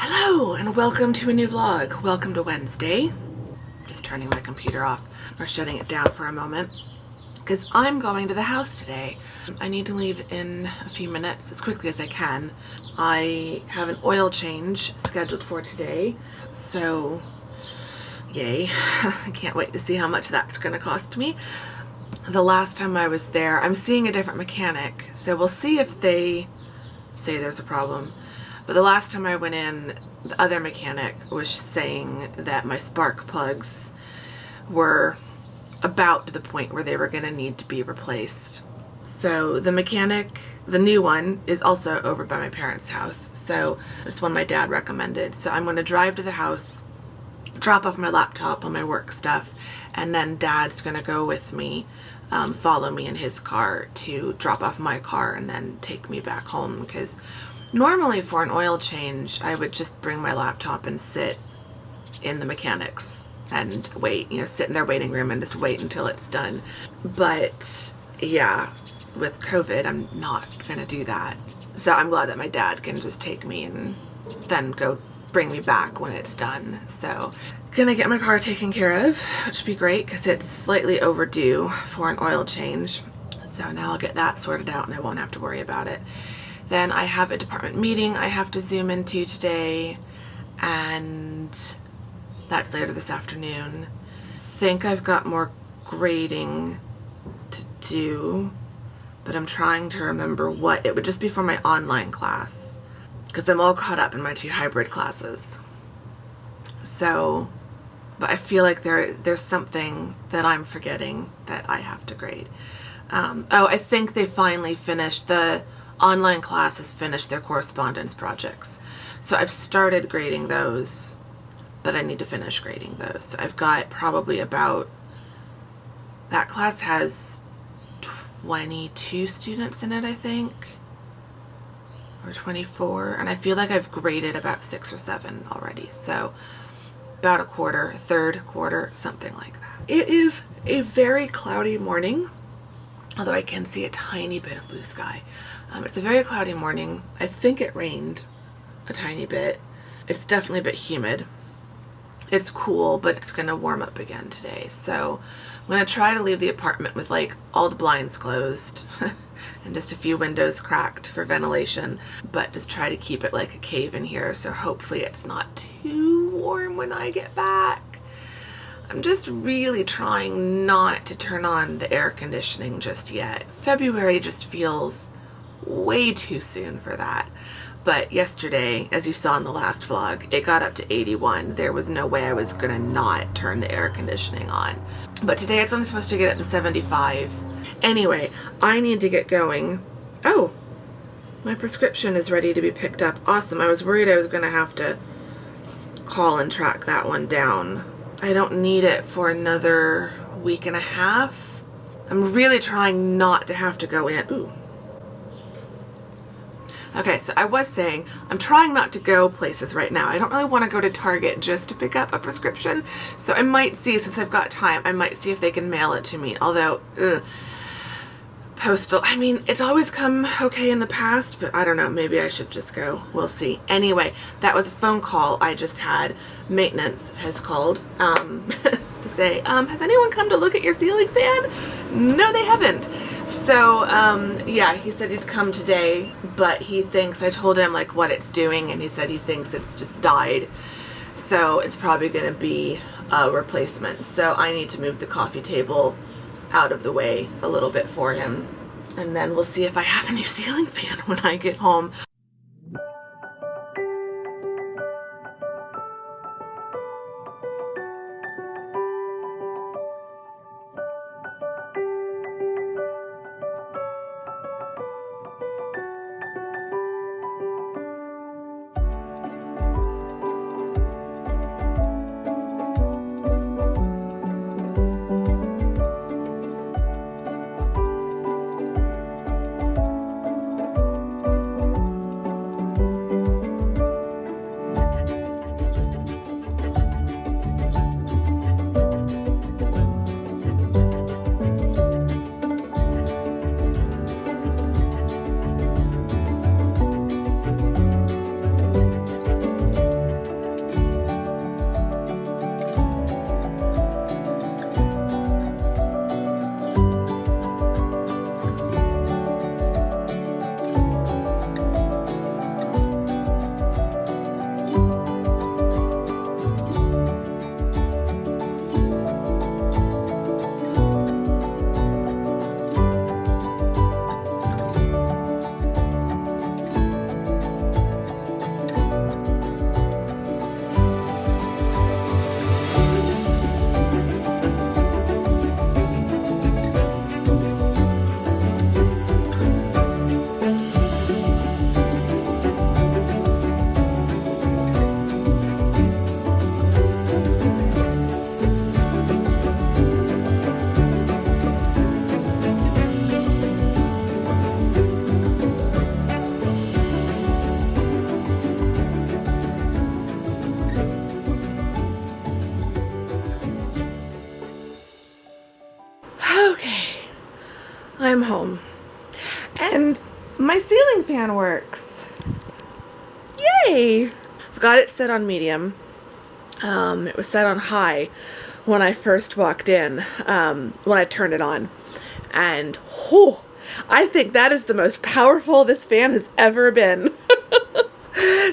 Hello and welcome to a new vlog. Welcome to Wednesday. Just turning my computer off or shutting it down for a moment because I'm going to the house today. I need to leave in a few minutes as quickly as I can. I have an oil change scheduled for today, so yay. I can't wait to see how much that's going to cost me. The last time I was there, I'm seeing a different mechanic, so we'll see if they say there's a problem. But the last time I went in, the other mechanic was saying that my spark plugs were about to the point where they were going to need to be replaced. So the mechanic, the new one, is also over by my parents' house. So it's one my dad recommended. So I'm going to drive to the house, drop off my laptop, all my work stuff, and then Dad's going to go with me, follow me in his car to drop off my car and then take me back home. Because normally for an oil change, I would just bring my laptop and sit in the mechanics and wait, sit in their waiting room and just wait until it's done. But yeah, with COVID, I'm not going to do that. So I'm glad that my dad can just take me and then go bring me back when it's done. So gonna get my car taken care of, which would be great because it's slightly overdue for an oil change. So now I'll get that sorted out and I won't have to worry about it. Then I have a department meeting I have to Zoom into today, and that's later this afternoon. I think I've got more grading to do, but I'm trying to remember what. It would just be for my online class, because I'm all caught up in my 2 hybrid classes. So, but I feel like there's something that I'm forgetting that I have to grade. I think they finally finished the online class has finished their correspondence projects. So I've started grading those, but I need to finish grading those. So I've got probably about, that class has 22 students in it, I think, or 24. And I feel like I've graded about 6 or 7 already. So about a quarter, a third quarter, something like that. It is a very cloudy morning, although I can see a tiny bit of blue sky. It's a very cloudy morning. I think it rained a tiny bit. It's definitely a bit humid. It's cool, but it's going to warm up again today. So I'm going to try to leave the apartment with like all the blinds closed and just a few windows cracked for ventilation, but just try to keep it like a cave in here. So hopefully it's not too warm when I get back. I'm just really trying not to turn on the air conditioning just yet. February just feels way too soon for that. But yesterday, as you saw in the last vlog, it got up to 81. There was no way I was gonna not turn the air conditioning on. But today it's only supposed to get up to 75. Anyway, I need to get going. Oh, my prescription is ready to be picked up. Awesome. I was worried I was gonna have to call and track that one down. I don't need it for another week and a half. I'm really trying not to have to go in. Ooh. Okay, so I was saying, I'm trying not to go places right now. I don't really want to go to Target just to pick up a prescription. So I might see, since I've got time, I might see if they can mail it to me. Although, postal, I mean, it's always come okay in the past, but I don't know, maybe I should just go. We'll see. Anyway, that was a phone call I just had. Maintenance has called to say, has anyone come to look at your ceiling fan? No, they haven't. So, yeah, he said he'd come today, but he thinks, I told him like what it's doing, and he said he thinks it's just died. So it's probably going to be a replacement. So I need to move the coffee table out of the way a little bit for him. And then we'll see if I have a new ceiling fan when I get home. I'm home. And my ceiling fan works. Yay! I've got it set on medium. It was set on high when I first walked in, when I turned it on. And whew, I think that is the most powerful this fan has ever been.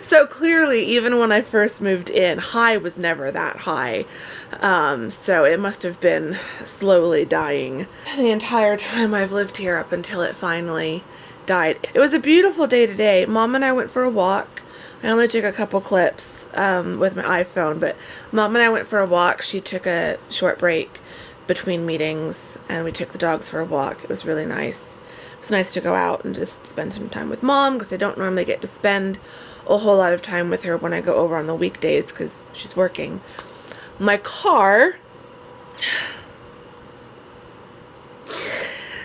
So clearly, even when I first moved in, high was never that high. So it must have been slowly dying the entire time I've lived here up until it finally died. It was a beautiful day today. Mom and I went for a walk. I only took a couple clips with my iPhone, but Mom and I went for a walk. She took a short break between meetings, and we took the dogs for a walk. It was really nice. It was nice to go out and just spend some time with Mom, because I don't normally get to spend a whole lot of time with her when I go over on the weekdays because she's working. My car...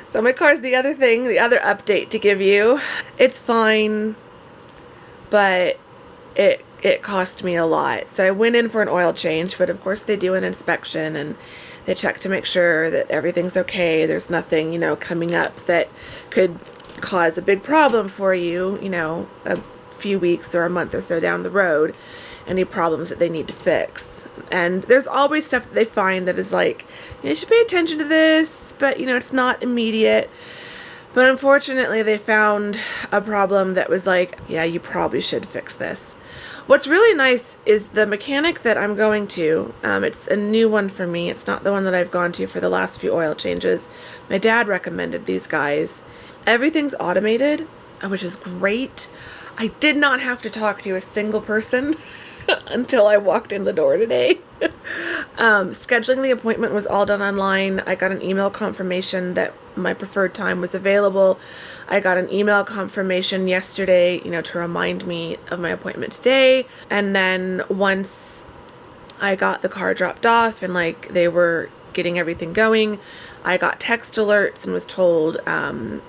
So my car's the other thing, the other update to give you. It's fine, but it cost me a lot. So I went in for an oil change, but of course they do an inspection and they check to make sure that everything's okay. There's nothing, coming up that could cause a big problem for you, a few weeks or a month or so down the road. Any problems that they need to fix. And there's always stuff that they find that is like, you should pay attention to this, but it's not immediate. But unfortunately, they found a problem that was like, yeah, you probably should fix this. What's really nice is the mechanic that I'm going to. It's a new one for me. It's not the one that I've gone to for the last few oil changes. My dad recommended these guys. Everything's automated, which is great. I did not have to talk to a single person until I walked in the door today. Scheduling the appointment was all done online. I got an email confirmation that my preferred time was available. I got an email confirmation yesterday, to remind me of my appointment today. And then once I got the car dropped off and they were getting everything going, I got text alerts and was told,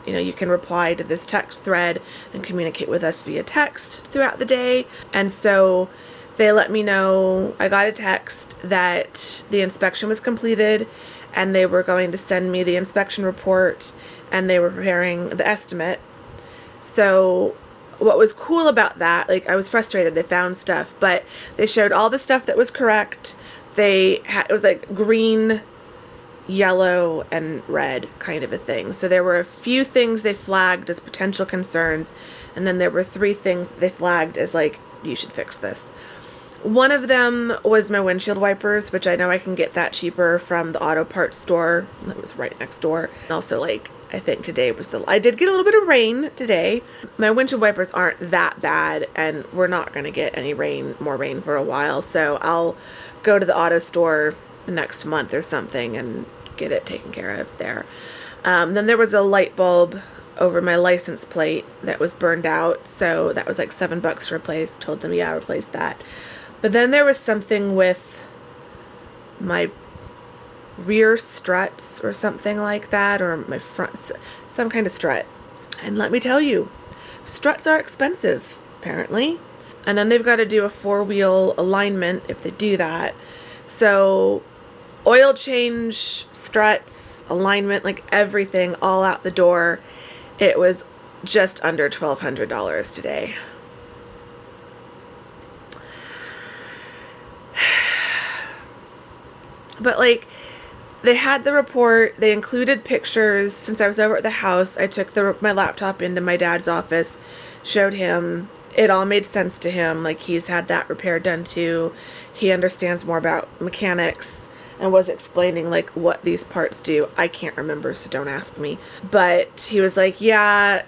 you can reply to this text thread and communicate with us via text throughout the day. And so they let me know, I got a text that the inspection was completed and they were going to send me the inspection report and they were preparing the estimate. So what was cool about that, I was frustrated, they found stuff, but they showed all the stuff that was correct. It was green, yellow, and red kind of a thing. So there were a few things they flagged as potential concerns, and then there were 3 things that they flagged as you should fix this. One of them was my windshield wipers, which I know I can get that cheaper from the auto parts store that was right next door. And also, I think today was I did get a little bit of rain today. My windshield wipers aren't that bad, and we're not going to get any more rain for a while. So I'll go to the auto store next month or something and get it taken care of there. Then there was a light bulb over my license plate that was burned out. So that was $7 to replace. Told them, yeah, replace that. But then there was something with my rear struts or something like that, or my front, some kind of strut. And let me tell you, struts are expensive, apparently. And then they've got to do a 4-wheel alignment if they do that. So oil change, struts, alignment, everything all out the door. It was just under $1,200 today. But they had the report, they included pictures. Since I was over at the house, I took my laptop into my dad's office, showed him. It all made sense to him. He's had that repair done too. He understands more about mechanics and was explaining what these parts do. I can't remember, so don't ask me. But he was yeah,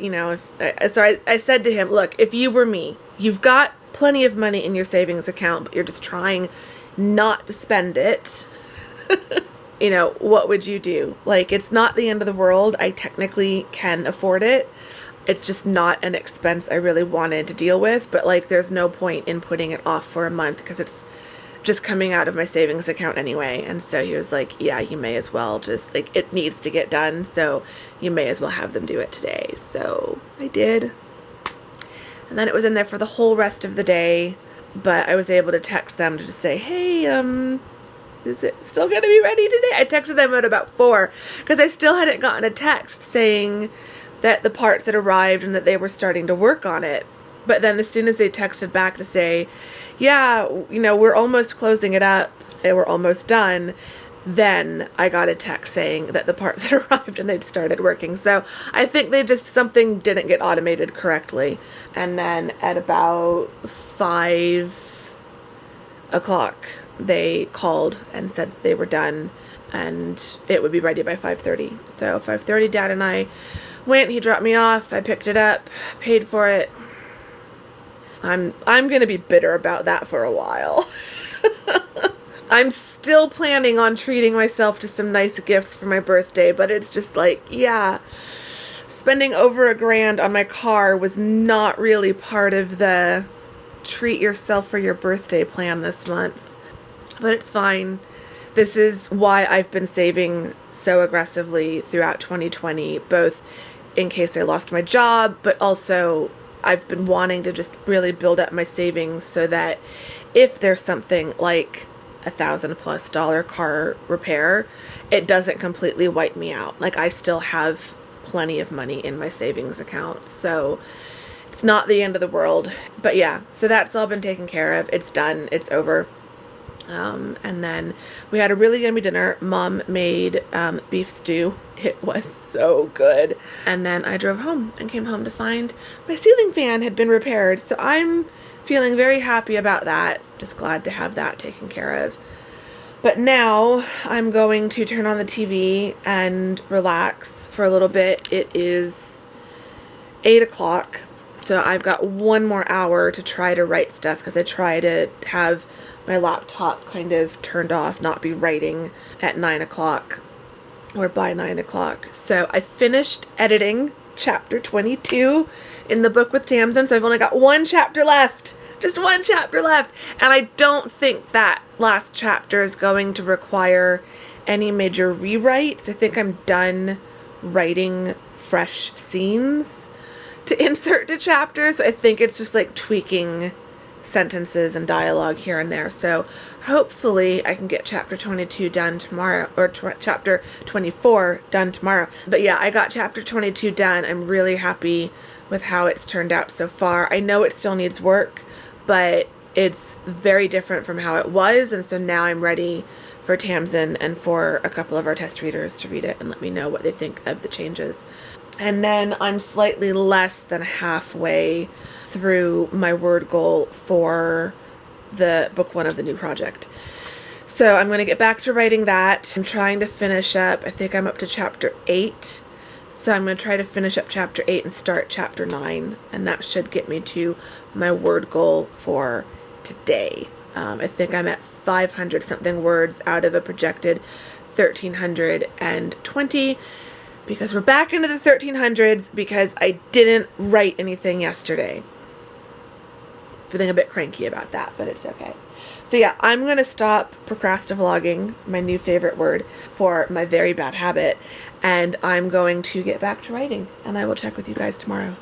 so I said to him, look, if you were me, you've got plenty of money in your savings account, but you're just trying not to spend it. What would you do? It's not the end of the world. I technically can afford it. It's just not an expense I really wanted to deal with, but there's no point in putting it off for a month because it's just coming out of my savings account anyway. And so he was yeah, you may as well just it needs to get done. So you may as well have them do it today. So I did. And then it was in there for the whole rest of the day, but I was able to text them to just say, hey, Is it still going to be ready today? I texted them at about 4 because I still hadn't gotten a text saying that the parts had arrived and that they were starting to work on it. But then as soon as they texted back to say, yeah, we're almost closing it up and we're almost done, then I got a text saying that the parts had arrived and they'd started working. So I think something didn't get automated correctly. And then at about 5 o'clock, they called and said they were done and it would be ready by 5:30. So 5:30, Dad and I went, he dropped me off, I picked it up, paid for it. I'm going to be bitter about that for a while. I'm still planning on treating myself to some nice gifts for my birthday, but it's just like, yeah, spending over $1,000 on my car was not really part of the treat yourself for your birthday plan this month. But it's fine. This is why I've been saving so aggressively throughout 2020, both in case I lost my job, but also I've been wanting to just really build up my savings so that if there's something like $1,000+ car repair, it doesn't completely wipe me out. Like, I still have plenty of money in my savings account. So it's not the end of the world. But yeah, so that's all been taken care of. It's done. It's over. And then we had a really yummy dinner. Mom made beef stew. It was so good. And then I drove home and came home to find my ceiling fan had been repaired. So I'm feeling very happy about that. Just glad to have that taken care of. But now I'm going to turn on the TV and relax for a little bit. It is 8 o'clock. So I've got one more hour to try to write stuff because I try to have my laptop kind of turned off, not be writing at 9 o'clock or by 9 o'clock. So I finished editing chapter 22 in the book with Tamsin. So I've only got one chapter left, just one chapter left. And I don't think that last chapter is going to require any major rewrites. I think I'm done writing fresh scenes to insert to chapters. I think it's just like tweaking sentences and dialogue here and there. So hopefully I can get chapter 22 done tomorrow, or chapter 24 done tomorrow. But yeah, I got chapter 22 done. I'm really happy with how it's turned out so far. I know it still needs work, but it's very different from how it was. And so now I'm ready for Tamsin and for a couple of our test readers to read it and let me know what they think of the changes. And then I'm slightly less than halfway through my word goal for the book 1 of the new project. So I'm going to get back to writing that. I'm trying to finish up, I think I'm up to chapter 8. So I'm going to try to finish up chapter 8 and start chapter 9. And that should get me to my word goal for today. I think I'm at 500 something words out of a projected 1,320. Because we're back into the 1300s because I didn't write anything yesterday. Feeling a bit cranky about that, but it's okay. So yeah, I'm going to stop procrastivlogging, my new favorite word, for my very bad habit. And I'm going to get back to writing. And I will check with you guys tomorrow.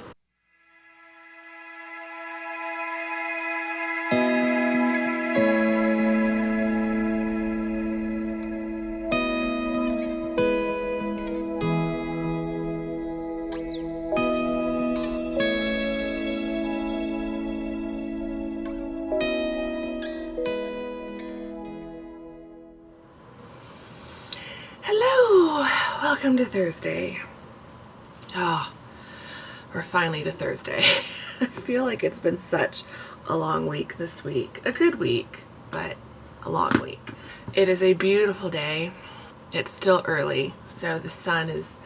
Hello, welcome to Thursday. Oh, we're finally to Thursday. I feel like it's been such a long week this week. A good week, but a long week. It is a beautiful day. It's still early, so the sun is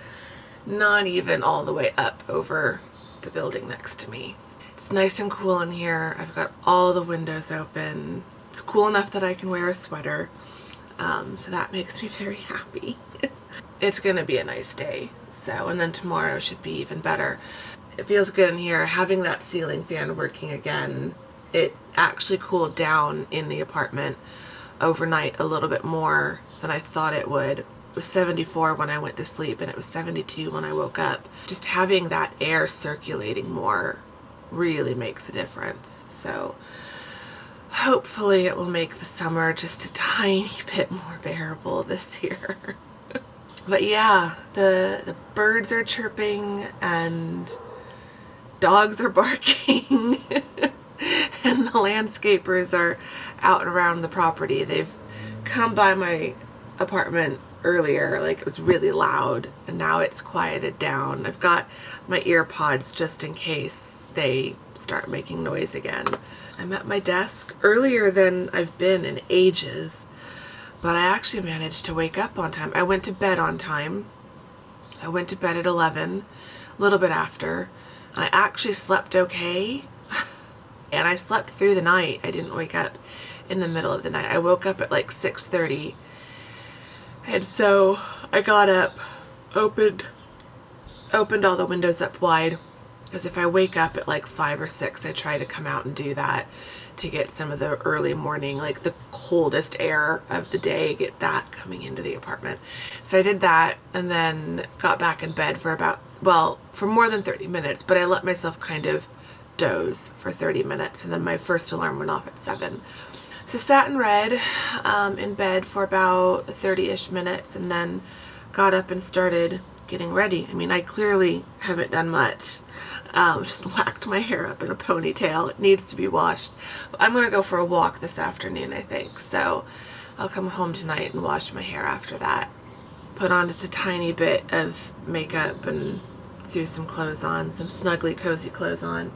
not even all the way up over the building next to me. It's nice and cool in here. I've got all the windows open. It's cool enough that I can wear a sweater. So that makes me very happy. It's gonna be a nice day. So, and then tomorrow should be even better. It feels good in here. Having that ceiling fan working again, it actually cooled down in the apartment overnight a little bit more than I thought it would. It was 74 when I went to sleep and it was 72 when I woke up. Just having that air circulating more really makes a difference. So hopefully it will make the summer just a tiny bit more bearable this year. But yeah, the birds are chirping and dogs are barking and the landscapers are out and around the property. They've come by my apartment earlier, like it was really loud, and now it's quieted down. I've got my ear pods just in case they start making noise again. I'm at my desk earlier than I've been in ages, but I actually managed to wake up on time. I went to bed on time. I went to bed at 11, a little bit after. I actually slept okay, and I slept through the night. I didn't wake up in the middle of the night. I woke up at like 6:30, and so I got up, opened all the windows up wide, because if I wake up at like 5 or 6, I try to come out and do that to get some of the early morning, like the coldest air of the day, get that coming into the apartment. So I did that and then got back in bed for for more than 30 minutes, but I let myself kind of doze for 30 minutes, and then my first alarm went off at 7. So sat and read in bed for about 30-ish minutes, and then got up and started getting ready. I mean, I clearly haven't done much. Just whacked my hair up in a ponytail. It needs to be washed. I'm going to go for a walk this afternoon, I think. So I'll come home tonight and wash my hair after that. Put on just a tiny bit of makeup and threw some clothes on, some snuggly, cozy clothes on.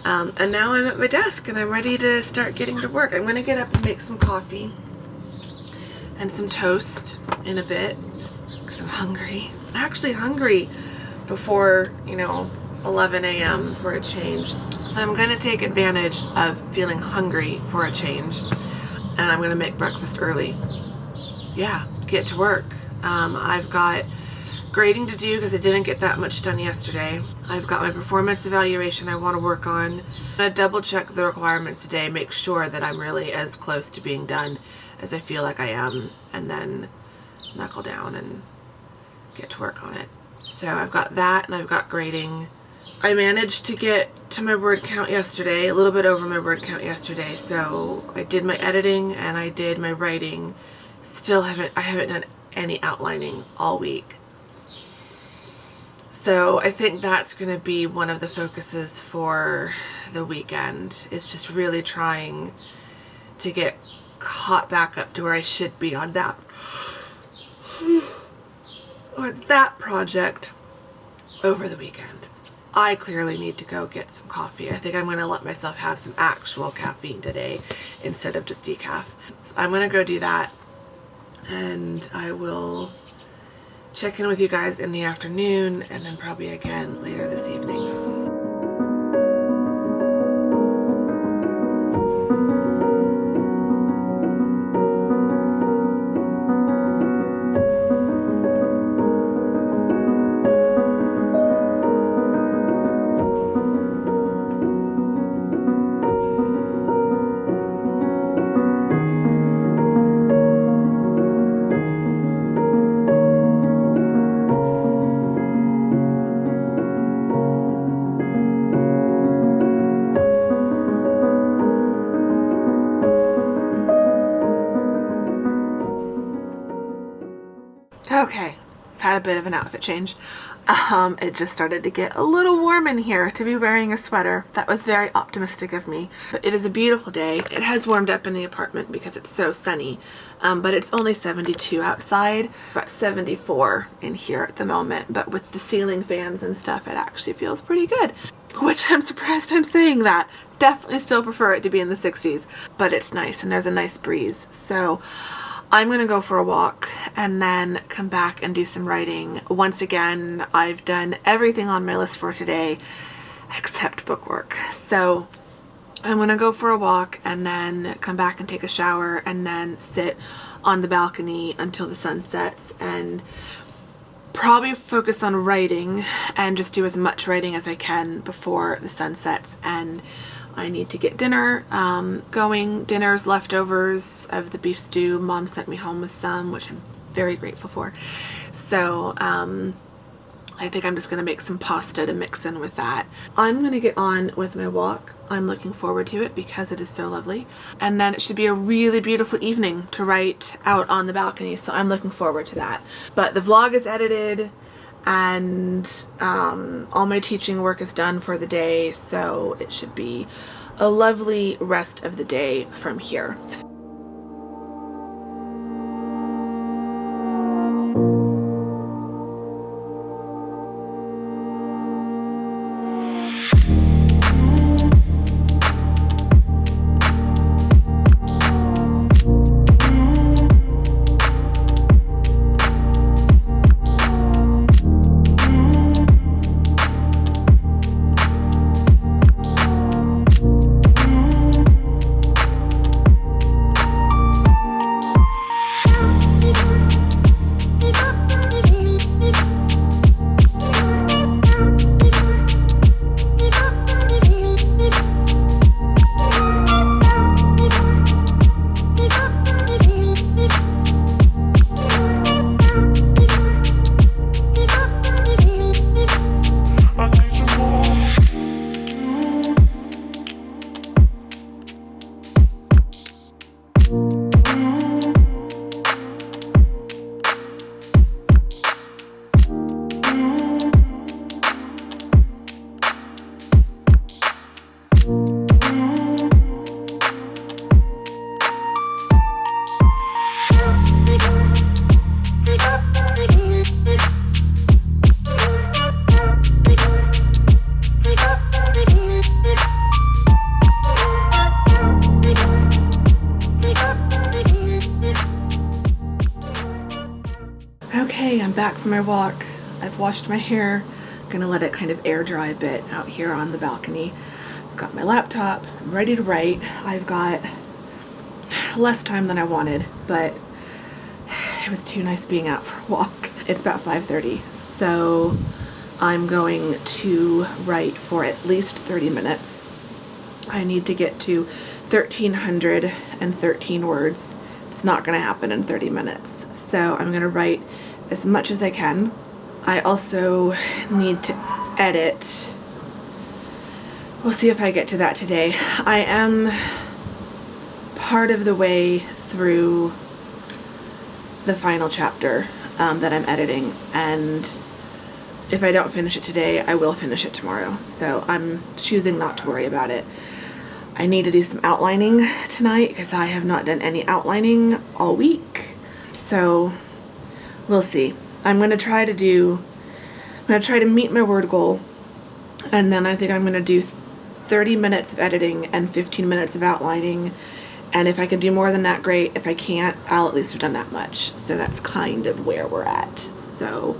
And now I'm at my desk and I'm ready to start getting to work. I'm going to get up and make some coffee and some toast in a bit because I'm hungry. I'm actually hungry before, 11 a.m. for a change. So I'm going to take advantage of feeling hungry for a change, and I'm going to make breakfast early. Yeah, get to work. I've got grading to do because I didn't get that much done yesterday. I've got my performance evaluation I want to work on. I'm going to double check the requirements today, make sure that I'm really as close to being done as I feel like I am, and then knuckle down and get to work on it. So I've got that, and I've got grading. I managed to get to my word count yesterday, a little bit over my word count yesterday, so I did my editing and I did my writing. I haven't done any outlining all week. So I think that's going to be one of the focuses for the weekend, is just really trying to get caught back up to where I should be on that project over the weekend. I clearly need to go get some coffee. I think I'm going to let myself have some actual caffeine today instead of just decaf. So I'm going to go do that, and I will check in with you guys in the afternoon and then probably again later this evening. Okay, I've had a bit of an outfit change. It just started to get a little warm in here to be wearing a sweater. That was very optimistic of me. But it is a beautiful day. It has warmed up in the apartment because it's so sunny. But it's only 72 outside, about 74 in here at the moment. But with the ceiling fans and stuff, it actually feels pretty good. Which I'm surprised I'm saying that. Definitely still prefer it to be in the 60s. But it's nice and there's a nice breeze. So I'm going to go for a walk and then come back and do some writing. Once again, I've done everything on my list for today except bookwork. So I'm going to go for a walk and then come back and take a shower and then sit on the balcony until the sun sets and probably focus on writing and just do as much writing as I can before the sun sets. And I need to get dinner going. Dinner's leftovers of the beef stew. Mom sent me home with some, which I'm very grateful for. So I think I'm just going to make some pasta to mix in with that. I'm going to get on with my walk. I'm looking forward to it because it is so lovely. And then it should be a really beautiful evening to write out on the balcony, so I'm looking forward to that. But the vlog is edited and all my teaching work is done for the day, so it should be a lovely rest of the day from here. Okay, I'm back from my walk. I've washed my hair. I'm gonna let it kind of air dry a bit out here on the balcony. I've got my laptop. I'm ready to write. I've got less time than I wanted, but it was too nice being out for a walk. It's about 5:30, so I'm going to write for at least 30 minutes. I need to get to 1,313 words. It's not going to happen in 30 minutes, so I'm going to write as much as I can. I also need to edit. We'll see if I get to that today. I am part of the way through the final chapter that I'm editing, and if I don't finish it today, I will finish it tomorrow, so I'm choosing not to worry about it. I need to do some outlining tonight because I have not done any outlining all week, so we'll see. I'm going to try to meet my word goal, and then I think I'm going to do 30 minutes of editing and 15 minutes of outlining, and if I can do more than that, great. If I can't, I'll at least have done that much. So that's kind of where we're at. So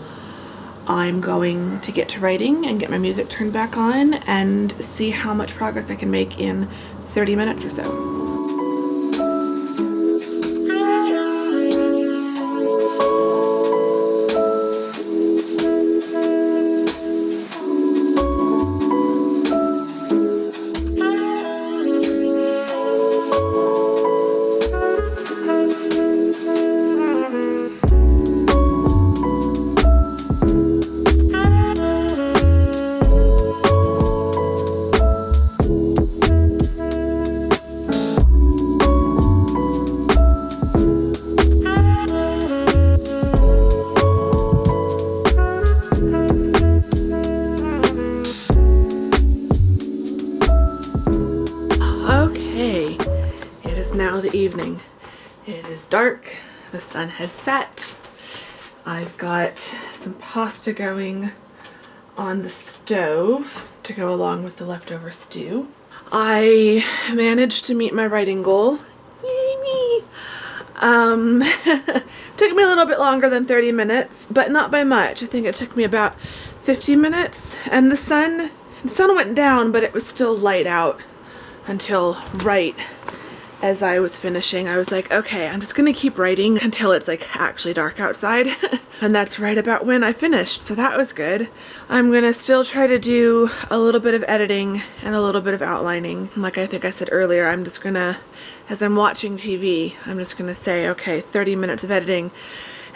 I'm going to get to writing and get my music turned back on and see how much progress I can make in 30 minutes or so. Now the evening. It is dark, the sun has set. I've got some pasta going on the stove to go along with the leftover stew. I managed to meet my writing goal. Yay me! Took me a little bit longer than 30 minutes, but not by much. I think it took me about 50 minutes, and the sun went down, but it was still light out until right as I was finishing. I was like, okay, I'm just gonna keep writing until it's like actually dark outside. And that's right about when I finished, so that was good. I'm gonna still try to do a little bit of editing and a little bit of outlining. Like I think I said earlier, I'm just gonna, as I'm watching TV, I'm just gonna say, okay, 30 minutes of editing,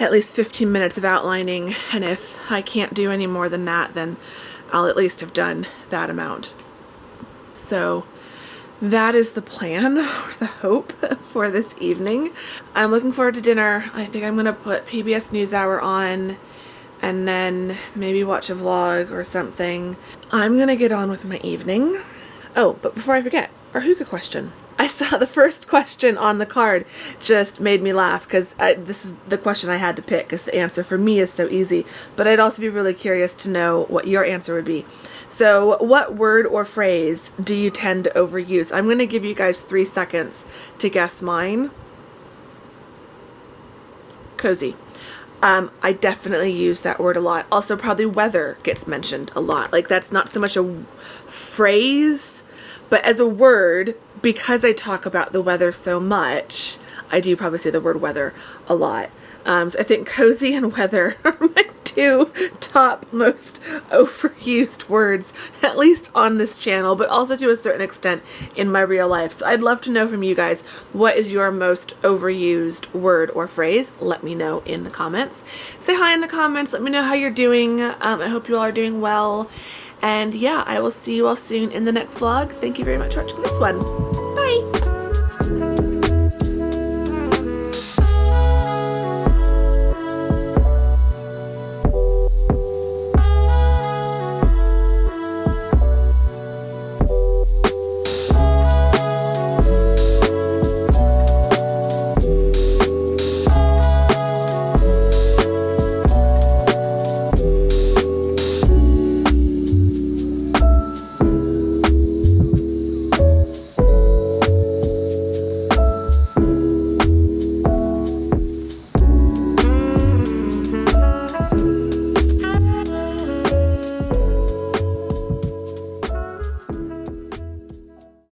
at least 15 minutes of outlining, and if I can't do any more than that, then I'll at least have done that amount. So that is the plan, or the hope for this evening. I'm looking forward to dinner. I think I'm going to put PBS NewsHour on and then maybe watch a vlog or something. I'm going to get on with my evening. Oh, but before I forget, our hookah question. I saw the first question on the card just made me laugh because this is the question I had to pick because the answer for me is so easy. But I'd also be really curious to know what your answer would be. So what word or phrase do you tend to overuse? I'm going to give you guys 3 seconds to guess mine. Cozy. I definitely use that word a lot. Also, probably weather gets mentioned a lot. Like, that's not so much a phrase, but as a word, because I talk about the weather so much, I do probably say the word weather a lot. So I think cozy and weather are my 2 top most overused words, at least on this channel, but also to a certain extent in my real life. So I'd love to know from you guys, what is your most overused word or phrase? Let me know in the comments. Say hi in the comments. Let me know how you're doing. I hope you all are doing well. And yeah, I will see you all soon in the next vlog. Thank you very much for watching this one.